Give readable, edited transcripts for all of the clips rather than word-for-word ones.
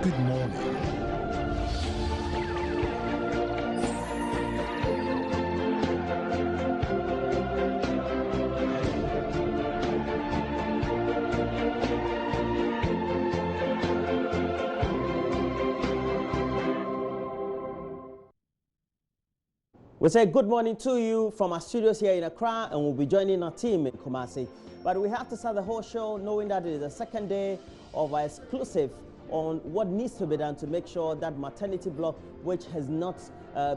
Good morning. We say good morning to you from our studios here in Accra, and we'll be joining our team in Kumasi. But we have to start the whole show knowing that it is the second day of our exclusive on what needs to be done to make sure that maternity block, which has not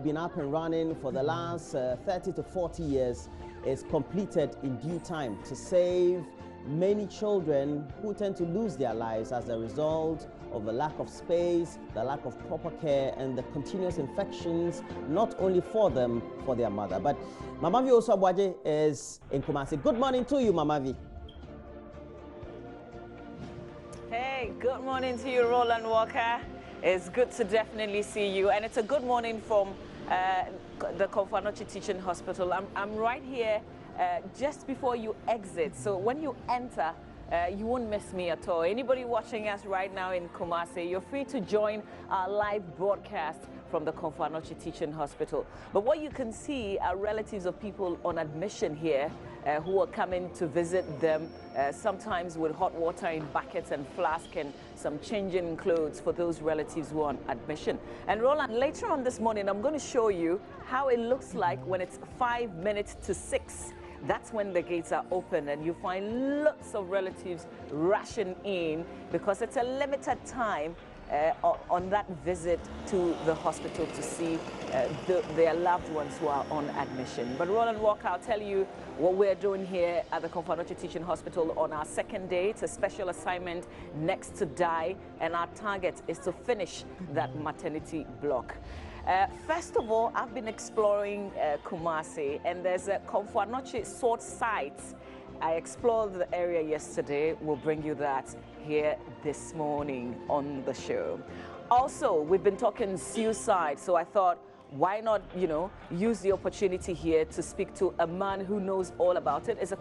been up and running for the last 30 to 40 years, is completed in due time to save many children who tend to lose their lives as a result of the lack of space, the lack of proper care, and the continuous infections, not only for them, for their mother. But Mamavi Osabwaje is in Kumasi. Good morning to you, Mamavi. Hey, good morning to you, Roland Walker. It's good to definitely see you, and it's a good morning from the Komfo Anokye Teaching Hospital. I'm right here just before you exit, so when you enter, you won't miss me at all. Anybody watching us right now in Kumasi, you're free to join our live broadcast from the Komfo Anokye Teaching Hospital. But what you can see are relatives of people on admission here who are coming to visit them, sometimes with hot water in buckets and flasks and some changing clothes for those relatives who are on admission. And Roland, later on this morning, I'm going to show you how it looks like when it's 5 minutes to 6. That's when the gates are open, and you find lots of relatives rushing in because it's a limited time on that visit to the hospital to see their loved ones who are on admission. But Roland Walker, I'll tell you what we're doing here at the Komfo Anokye Teaching Hospital on our second day. It's a special assignment next to die, and our target is to finish that maternity block. First of all, I've been exploring Kumasi, and there's a Komfo Anokye sort site. I explored the area yesterday. We'll bring you that here this morning on the show. Also, we've been talking suicide, so I thought, why not, use the opportunity here to speak to a man who knows all about it. It's a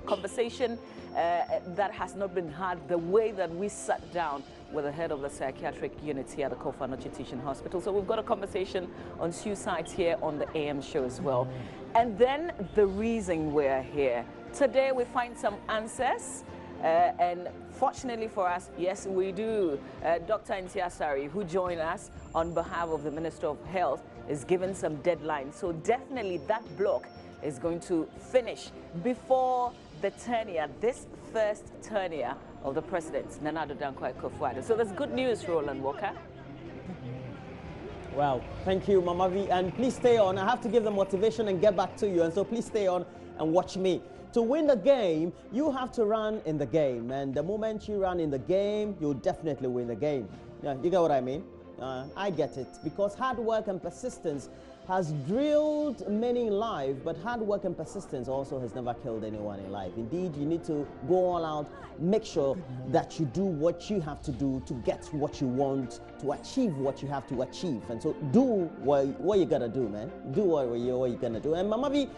conversation that has not been had the way that we sat down with the head of the psychiatric unit here at the Komfo Anokye Teaching Hospital. So we've got a conversation on suicides here on the AM show as well. And then the reason we're here. Today we find some answers. And fortunately for us, yes, we do. Dr. Ntia Asare, who joined us on behalf of the Minister of Health, is given some deadlines. So definitely that block is going to finish before the tenure, this first tenure of the President, Nana Addo Dankwa Akufo-Addo. So that's good news, Roland Walker. Well, thank you, Mamavi. And please stay on. I have to give the motivation and get back to you. And so please stay on and watch me. To win the game, you have to run in the game. And the moment you run in the game, you'll definitely win the game. Yeah, you get what I mean? I get it. Because hard work and persistence has drilled many in life, but hard work and persistence also has never killed anyone in life. Indeed, you need to go all out, make sure that you do what you have to do to get what you want, to achieve what you have to achieve. And so do what you gotta do, man. Do what you're gonna do. And Mamavi,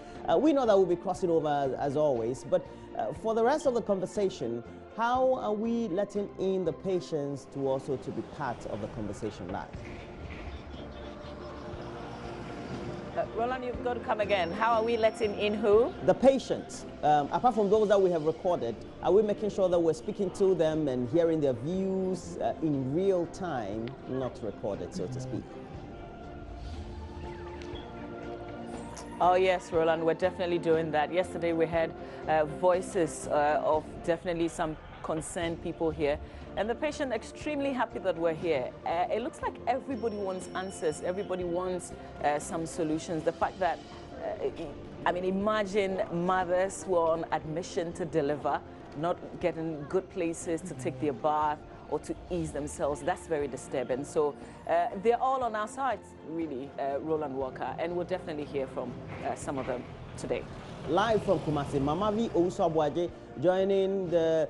we know that we'll be crossing over as always, but for the rest of the conversation, how are we letting in the patients to also to be part of the conversation live? Roland, you've got to come again. How are we letting in who? The patients. Apart from those that we have recorded, are we making sure that we're speaking to them and hearing their views in real time, not recorded, so to speak? Oh yes, Roland, we're definitely doing that. Yesterday we had voices of definitely some concerned people here, and the patient extremely happy that we're here. It looks like everybody wants answers, everybody wants some solutions. The fact that, I mean, imagine mothers who are on admission to deliver, not getting good places to take their bath or to ease themselves. That's very disturbing. So they're all on our side, really, Roland Walker, and we'll definitely hear from some of them. today. Live from Kumasi, Mamavi Owusu-Aboagye joining the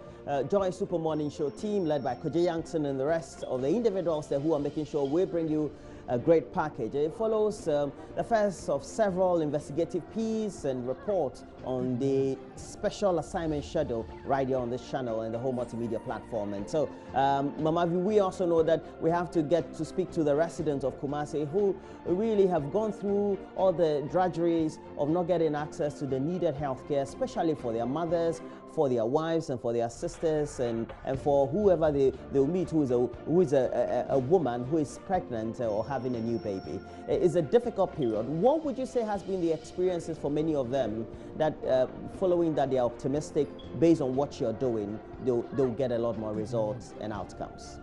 Joy Super Morning Show team led by Kojo Yankson and the rest of the individuals there who are making sure we bring you a great package. It follows the first of several investigative pieces and reports on the special assignment schedule right here on this channel and the whole multimedia platform. And so, Mamavi, we also know that we have to get to speak to the residents of Kumasi who really have gone through all the drudgeries of not getting access to the needed health care, especially for their mothers, for their wives and for their sisters and for whoever they'll meet who is a woman who is pregnant or having a new baby. It's a difficult period. What would you say has been the experiences for many of them that following that they are optimistic based on what you're doing, they'll get a lot more results and outcomes?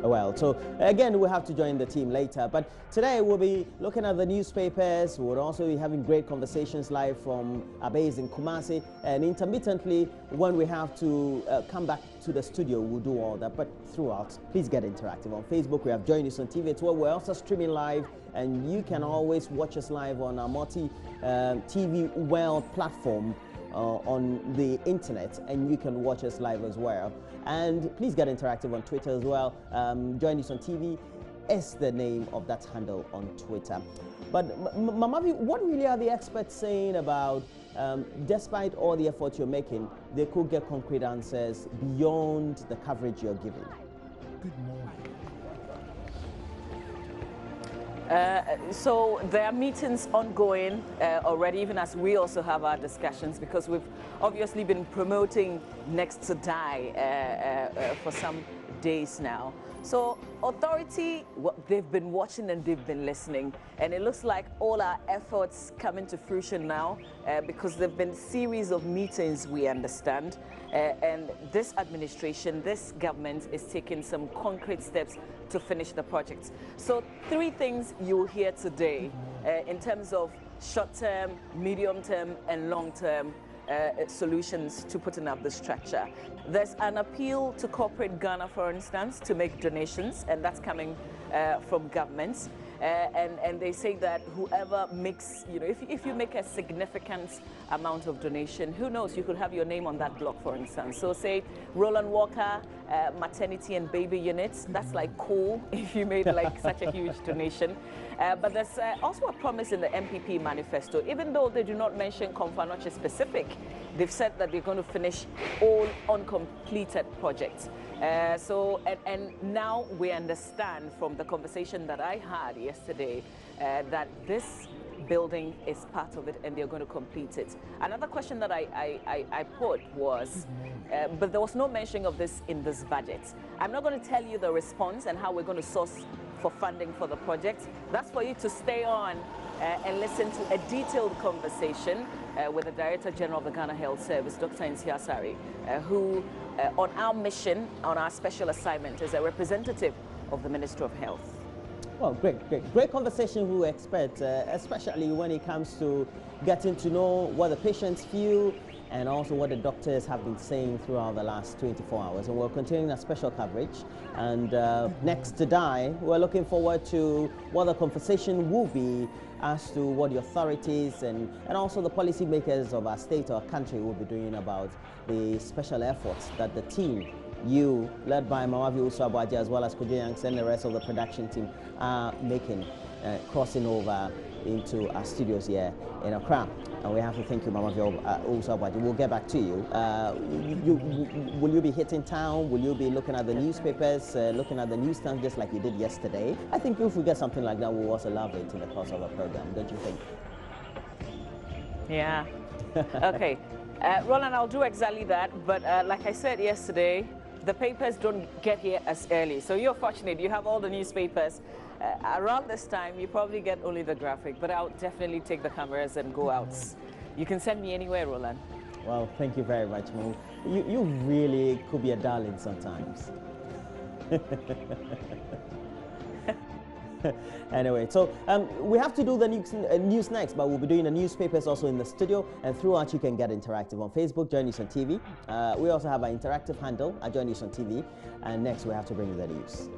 Well, so again, we'll have to join the team later. But today we'll be looking at the newspapers. We'll also be having great conversations live from our base in Kumasi. And intermittently, when we have to come back to the studio, we'll do all that. But throughout, please get interactive. On Facebook, we have Joy News on TV. It's where we're also streaming live. And you can always watch us live on our multi-TV world platform on the internet, and you can watch us live as well. And please get interactive on Twitter as well. Joy News on TV is the name of that handle on Twitter. But Mamavi, what really are the experts saying about, despite all the effort you're making, they could get concrete answers beyond the coverage you're giving? Good morning. So there are meetings ongoing already, even as we also have our discussions, because we've obviously been promoting Next to Die for some days now. So authority, they've been watching and they've been listening, and it looks like all our efforts come into fruition now because there have been a series of meetings, we understand, and this administration, this government is taking some concrete steps to finish the project. So 3 things you'll hear today in terms of short-term, medium-term and long-term solutions to putting up the structure. There's an appeal to corporate Ghana, for instance, to make donations, and that's coming from governments. And they say that whoever makes, if you make a significant amount of donation, who knows, you could have your name on that block, for instance. So say Roland Walker, maternity and baby units, that's like cool if you made like such a huge donation. But there's also a promise in the MPP manifesto, even though they do not mention Komfo Anokye specific, they've said that they're going to finish all uncompleted projects. And now we understand from the conversation that I had yesterday that this building is part of it and they're going to complete it. Another question that I put was, but there was no mention of this in this budget. I'm not going to tell you the response and how we're going to source for funding for the project. That's for you to stay on and listen to a detailed conversation with the Director General of the Ghana Health Service, Dr. Nsia Asare, who on our mission, on our special assignment, is a representative of the Ministry of Health. Well, great conversation with experts, especially when it comes to getting to know what the patients feel and also what the doctors have been saying throughout the last 24 hours. And we're continuing a special coverage. And Next to Die, we're looking forward to what the conversation will be as to what the authorities and also the policymakers of our state or country will be doing about the special efforts that the team, you, led by Mamavi Owusu-Aboagye, as well as Kojo Yankson and the rest of the production team, are making, crossing over into our studios here in Accra. And we have to thank you, Mamavi Owusu-Aboagye. We'll get back to you. Will you be hitting town? Will you be looking at the newspapers, looking at the newsstands just like you did yesterday? I think if we get something like that, we'll also love it in the course of the program, don't you think? Yeah. Okay. Roland, I'll do exactly that. But like I said yesterday, the papers don't get here as early. So you're fortunate. You have all the newspapers. Around this time, you probably get only the graphic. But I'll definitely take the cameras and go out. You can send me anywhere, Roland. Well, thank you very much, Mo. You really could be a darling sometimes. Anyway, so we have to do the news next, but we'll be doing the newspapers also in the studio, and throughout you can get interactive on Facebook, Joy News on TV. We also have an interactive handle at Joy News on TV, and next we have to bring you the news.